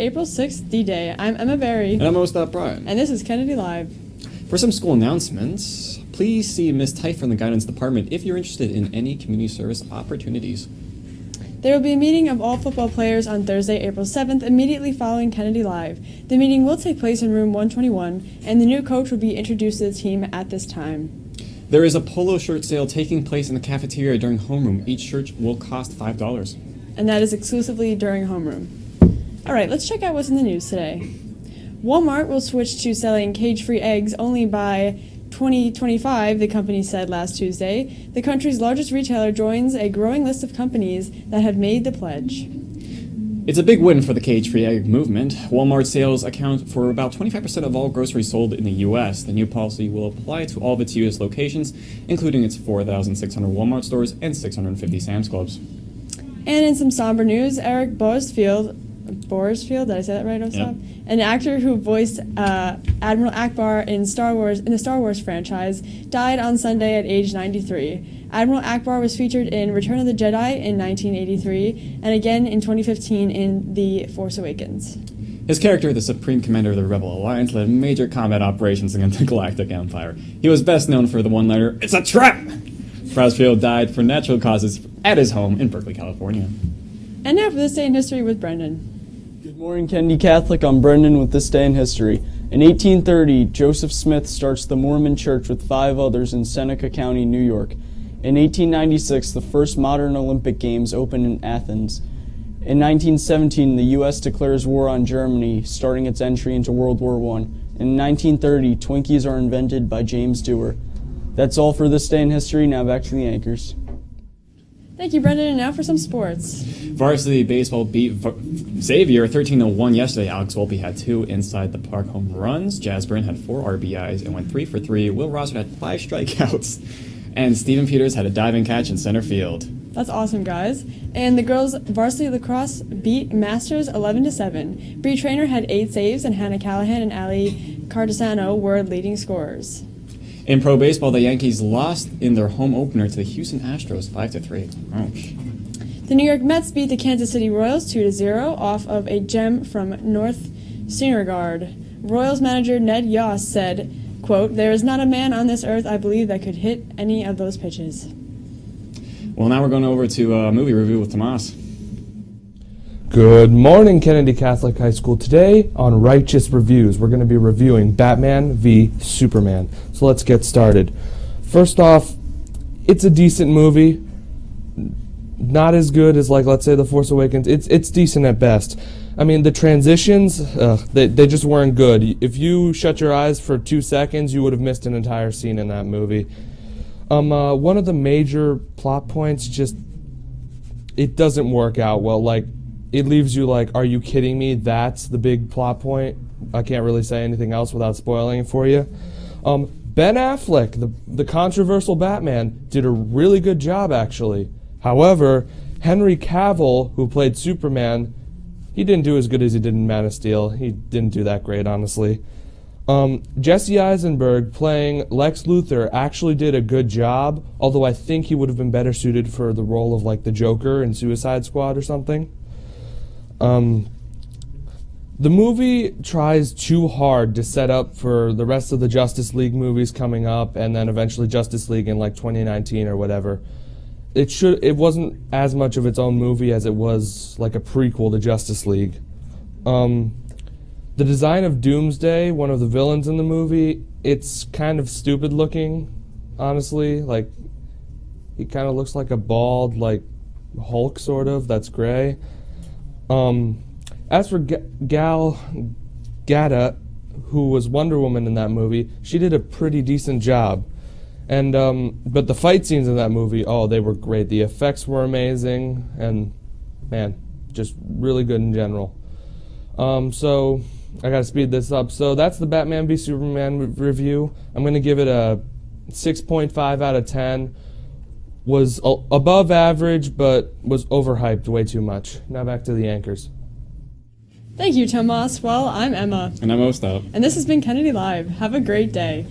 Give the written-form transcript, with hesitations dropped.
April 6th, D-Day. I'm Emma Berry. And I'm Ostap Brian. And this is Kennedy Live. For some school announcements, please see Ms. Teiff from the Guidance Department if you're interested in any community service opportunities. There will be a meeting of all football players on Thursday, April 7th, immediately following Kennedy Live. The meeting will take place in room 121, and the new coach will be introduced to the team at this time. There is a polo shirt sale taking place in the cafeteria during homeroom. Each shirt will cost $5. And that is exclusively during homeroom. All right, let's check out what's in the news today. Walmart will switch to selling cage-free eggs only by 2025, the company said last Tuesday. The country's largest retailer joins a growing list of companies that have made the pledge. It's a big win for the cage-free egg movement. Walmart sales account for about 25% of all groceries sold in the U.S. The new policy will apply to all of its U.S. locations, including its 4,600 Walmart stores and 650 Sam's Clubs. And in some somber news, Eric Borsfield, did I say that right, Ostap? Yep. An actor who voiced Admiral Ackbar in the Star Wars franchise, died on Sunday at age 93. Admiral Ackbar was featured in Return of the Jedi in 1983 and again in 2015 in The Force Awakens. His character, the Supreme Commander of the Rebel Alliance, led major combat operations against the Galactic Empire. He was best known for the one-liner, "It's a trap!" Borsfield died for natural causes at his home in Berkeley, California. And now for This Day in History with Brendan. Good morning, Kennedy Catholic. I'm Brendan with This Day in History. In 1830, Joseph Smith starts the Mormon Church with 5 others in Seneca County, New York. In 1896, the first modern Olympic Games opened in Athens. In 1917, the U.S. declares war on Germany, starting its entry into World War I. In 1930, Twinkies are invented by James Dewar. That's all for This Day in History. Now back to the anchors. Thank you, Brendan. And now for some sports. Varsity baseball beat Xavier 13-1 yesterday. Alex Volpe had 2 inside the park home runs. Jazz Brin had 4 RBIs and went 3 for 3. Will Rosser had 5 strikeouts. And Steven Peters had a diving catch in center field. That's awesome, guys. And the girls' varsity lacrosse beat Masters 11-7. Bree Traynor had 8 saves, and Hannah Callahan and Ali Cardesano were leading scorers. In pro baseball, the Yankees lost in their home opener to the Houston Astros 5-3. Ouch. The New York Mets beat the Kansas City Royals 2-0 off of a gem from North Syndergaard. Royals manager Ned Yost said, quote, "There is not a man on this earth I believe that could hit any of those pitches." Well, now we're going over to a movie review with Tomas. Good morning, Kennedy Catholic High School. Today on Righteous Reviews, we're going to be reviewing Batman v Superman. So let's get started. First off, it's a decent movie. Not as good as, like, let's say, The Force Awakens. It's decent at best. I mean, the transitions, they just weren't good. If you shut your eyes for 2 seconds, you would have missed an entire scene in that movie. One of the major plot points, just, it doesn't work out well. Like, it leaves you like, are you kidding me? That's the big plot point. I can't really say anything else without spoiling it for you. Ben Affleck, the controversial Batman, did a really good job, actually. However, Henry Cavill, who played Superman, he didn't do as good as he did in Man of Steel. He didn't do that great, honestly. Jesse Eisenberg playing Lex Luthor actually did a good job, although I think he would have been better suited for the role of, like, the Joker in Suicide Squad or something. The movie tries too hard to set up for the rest of the Justice League movies coming up, and then eventually Justice League in, like, 2019 or whatever. It wasn't as much of its own movie as it was like a prequel to Justice League. The design of Doomsday, one of the villains in the movie, it's kind of stupid looking, honestly. Like, he kind of looks like a bald, like, Hulk, sort of, that's gray. As for Gal Gadot, who was Wonder Woman in that movie, she did a pretty decent job. And but the fight scenes in that movie, oh, they were great. The effects were amazing, and man, just really good in general. So I gotta speed this up. So that's the Batman v Superman review. I'm gonna give it a 6.5 out of 10. Was above average, but was overhyped way too much. Now back to the anchors. Thank you, Tomas. Well, I'm Emma. And I'm Ostap. And this has been Kennedy Live. Have a great day.